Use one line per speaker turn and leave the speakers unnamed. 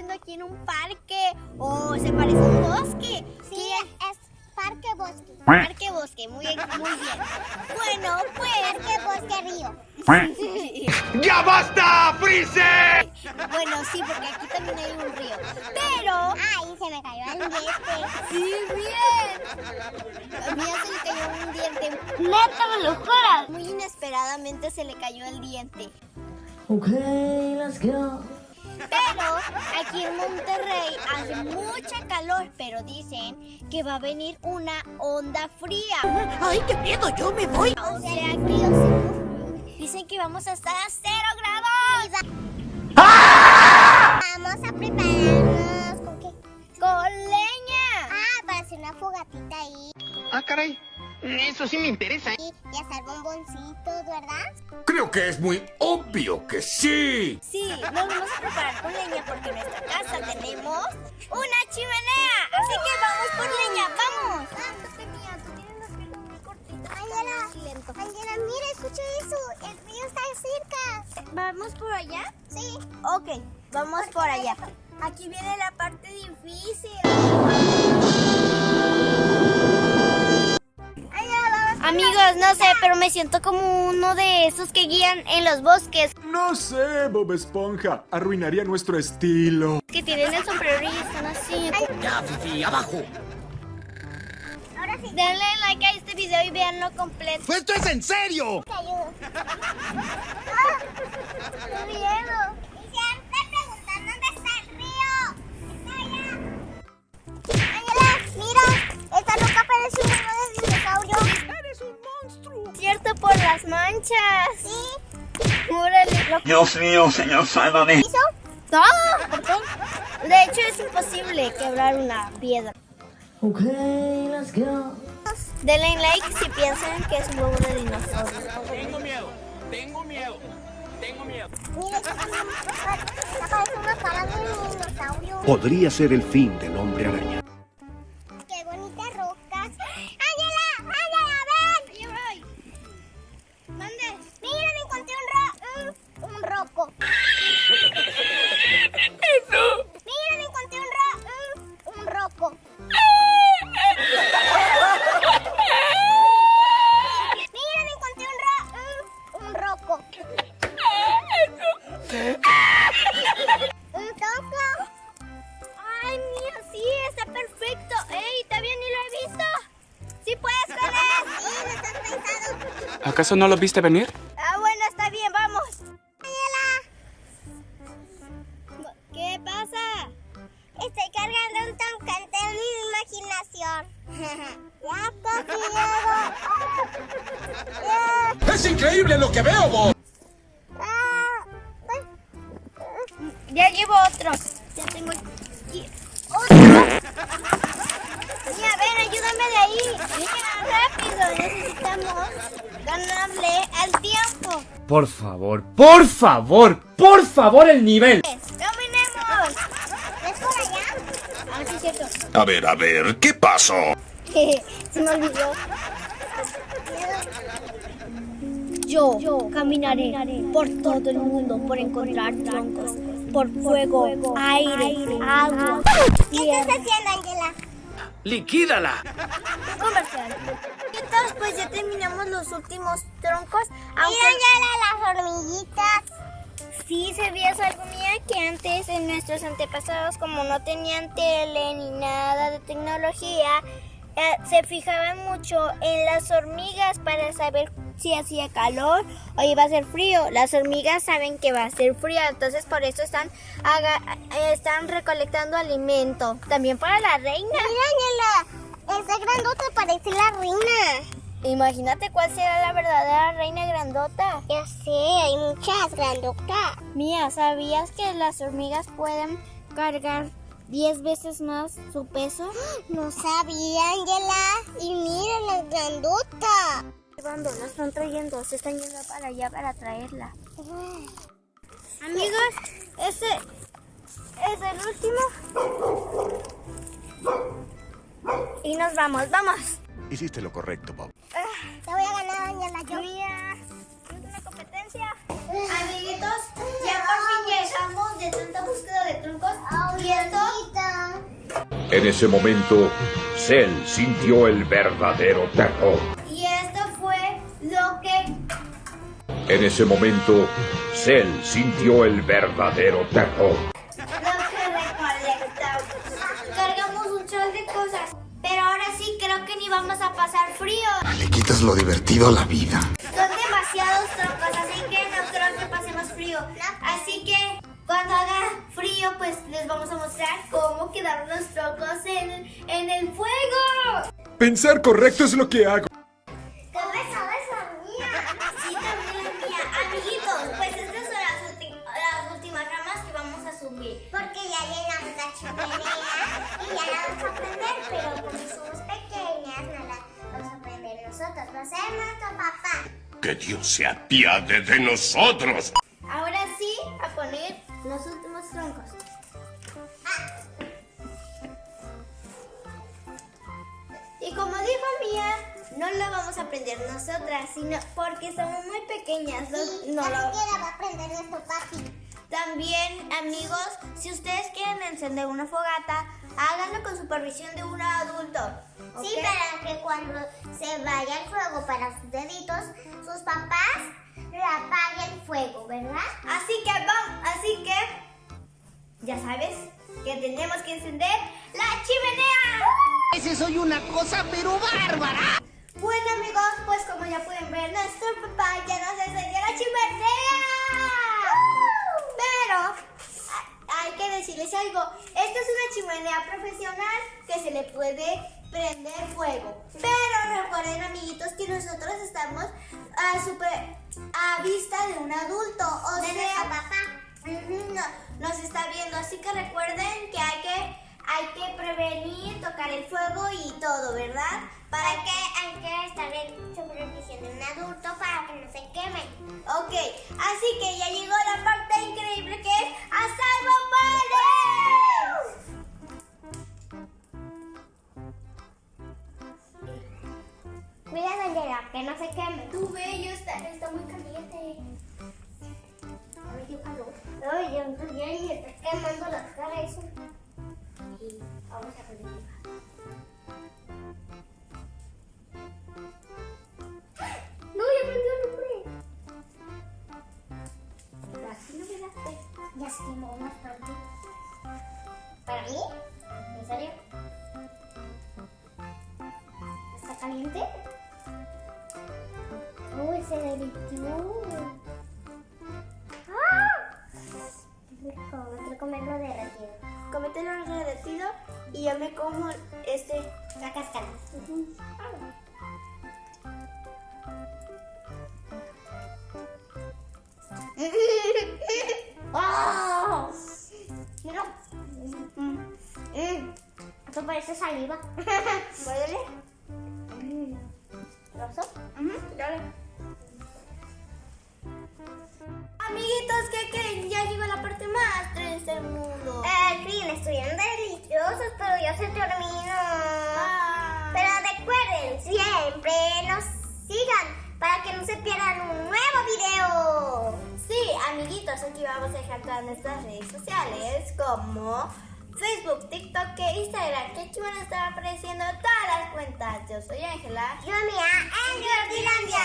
haciendo aquí en un parque? ¿O se parece a un bosque?
Sí, es parque bosque.
Parque bosque, muy bien. Bueno, pues...
Parque bosque río.
¡Ya basta, Freezer!
Bueno, sí, porque aquí también hay un río. Pero...
Ay, se me cayó el diente.
¡Sí, bien! A mí ya se le cayó un diente.
Neta, me lo juras.
Muy inesperadamente se le cayó el diente.
Okay, let's go.
Pero aquí en Monterrey hace mucha calor, pero dicen que va a venir una onda fría.
¡Ay, qué miedo! ¡Yo me voy!
O sea que dicen que vamos a estar a 0 grados.
Vamos a prepararnos. ¿Con qué?
¡Con leña!
Ah, para hacer una fogatita ahí.
Ah, caray. Eso sí me interesa.
Y hacer bomboncitos, ¿verdad?
Creo que es muy obvio que sí.
Sí, nos vamos a preparar con leña porque en nuestra casa tenemos una chimenea. Así que vamos por leña, vamos.
Tú tienes las piernas muy cortitas. Ángela, mira, escucha eso. El río está cerca.
¿Vamos por allá?
Sí.
Ok, vamos por allá. Aquí viene la parte difícil. Amigos, no sé, pero me siento como uno de esos que guían en los bosques,
No sé, Bob Esponja. Arruinaría nuestro estilo.
que tienen el sombrero y están así.
Ya, Fifi, abajo.
Ahora sí.
Denle like a este video y véanlo completo.
¡Pues esto es en serio!
Te ayudo. ¡Qué miedo! Y siempre preguntan dónde está el río. Está allá. Ángela, mira. Esta loca parece un mono de dinosaurio.
Cierto, por las manchas.
Sí.
Órale,
Dios mío, señor, sálvame.
¿Hizo?
¿Todo? ¿Por qué? De hecho, es imposible quebrar una piedra.
Okay, let's go.
Denle like si piensan que es un huevo de dinosaurio.
Mira, esta también parece una cara de dinosaurio.
Podría ser el fin del hombre araña.
Qué bonitas rocas. ¡Ángela! ¡Ángela, ven!
Ahí voy. Mande.
Mira, me encontré un roco. Mira, me encontré un roco. Mira, me encontré un roco. Un toco.
Ay, mira, sí, está perfecto. ¡Ey, está bien, ni lo he visto! ¡Sí puedes, Juárez!
Sí, no estás pensado.
¿Acaso no lo viste venir?
Ah, bueno, está bien, vamos.
Ángela,
¿Qué pasa?
estoy cargando un toncante en mi imaginación. Ya casi llego.
¡Es increíble lo que veo, Bob!
Ya llevo otro. Ya tengo aquí otro. Mira, ven, ayúdame de ahí. Mira, rápido. Necesitamos ganarle al tiempo.
Por favor, el nivel.
¡Caminemos!
¿Ves por allá?
Ah, sí, cierto.
A ver, ¿qué pasó?
Se me olvidó. Yo caminaré por todo el mundo por encontrar troncos, por fuego, aire, agua,
¿Qué estás haciendo, Ángela?
¡Liquídala!
comercial. Entonces, pues ya terminamos los últimos troncos.
Mira,
Aunque
Ángela, las hormiguitas.
sí sabías algo, mía, que antes en nuestros antepasados, como no tenían tele ni nada de tecnología, se fijaban mucho en las hormigas para saber si hacía calor o iba a ser frío. Las hormigas saben que va a ser frío, entonces por eso están recolectando alimento. También para la reina.
Mira, Ángela, esa grandota parece la reina.
Imagínate cuál será la verdadera reina grandota.
Ya sé, hay muchas grandotas.
Mía, ¿sabías que las hormigas pueden cargar 10 veces más su peso?
No sabía, Ángela. Y mira la grandota.
Cuando la están trayendo, se están yendo para allá para traerla. Amigos, ese es el último. Y nos vamos.
Hiciste lo correcto, Bob.
Te voy a ganar, Ángela. Yo.
Mía, ¿es una competencia? Amiguitos, ya por fin llegamos de tanta búsqueda de troncos. ¿Y esto?
En ese momento, Cell sintió el verdadero terror.
Y esto fue lo que...
En ese momento, Cell sintió el verdadero terror.
Lo que recolectamos. Cargamos un chorro de cosas. Pero ahora sí creo que ni vamos a pasar frío.
Le quitas lo divertido a la vida.
Son demasiados troncos, así que no creo que pasemos frío. Así que cuando haga frío, pues les vamos a mostrar cómo quedaron los troncos en el fuego.
Pensar correcto es lo que hago.
¿Cómo sabes la mía?
Sí, también la mía. Amiguitos, pues estas son las últimas ramas que vamos a subir.
Porque ya llenamos la chimenea y ya la vamos a prender, pero como somos pequeñas, no la vamos a prender nosotros. Va a ser nuestro papá.
Que Dios se apiade de nosotros.
Ahora sí, a poner los últimos troncos. Y como dijo Mía, no lo vamos a aprender nosotras, sino porque somos muy pequeñas. No
Así
lo...
que la va a prender nuestro papi.
También, amigos, si ustedes quieren encender una fogata, háganlo con supervisión de un adulto. ¿Ok?
Sí, para que cuando se vaya el fuego para sus deditos, sus papás le apaguen el fuego, ¿verdad?
Así que ya sabes que tenemos que encender la chimenea.
Ese soy una cosa pero bárbara.
Bueno, amigos, pues como ya pueden ver, nuestro papá ya nos encendió la chimenea. Pero hay que decirles algo. Esta es una chimenea profesional que se le puede prender fuego. Pero recuerden, amiguitos, que nosotros estamos a vista de un adulto. O
De
sea,
nuestro papá.
nos está viendo. Así que recuerden que hay que prevenir, tocar el fuego y todo, ¿verdad?
Hay que estar en supervisión de un adulto para que no se quemen.
Ok, así que ya llegó la parte increíble que es ¡A salvo, padre!
Cuida, bandera, que no se queme.
Tu vello está muy caliente.
Ay, qué calor. Ay, ya me está quemando la cara eso. Y vamos a prender.
No, ya prendió el hombre. Así no me das.
Ya se quemó bastante. ¿Para mí? ¿En serio? ¿Está caliente? Uy, se derritió. ¡Ah! Rico, me quiero comerlo derretido.
Cómetelo en derretido y yo me como
La cáscara. ¡Oh! Mira. Esto parece saliva.
Muérdele.
¿Trozo?
Dale. Amiguitos, ¿qué creen? Ya llegó la parte más triste del mundo.
Al fin, estuvieron deliciosos, pero ya se terminó. Pero recuerden, siempre nos sigan para que no se pierdan un nuevo video.
Sí, amiguitos, aquí vamos a dejar todas nuestras redes sociales como Facebook, TikTok e Instagram, que aquí van a estar apareciendo todas las cuentas. Yo soy Ángela.
Yo, Mía, en Yordilandia.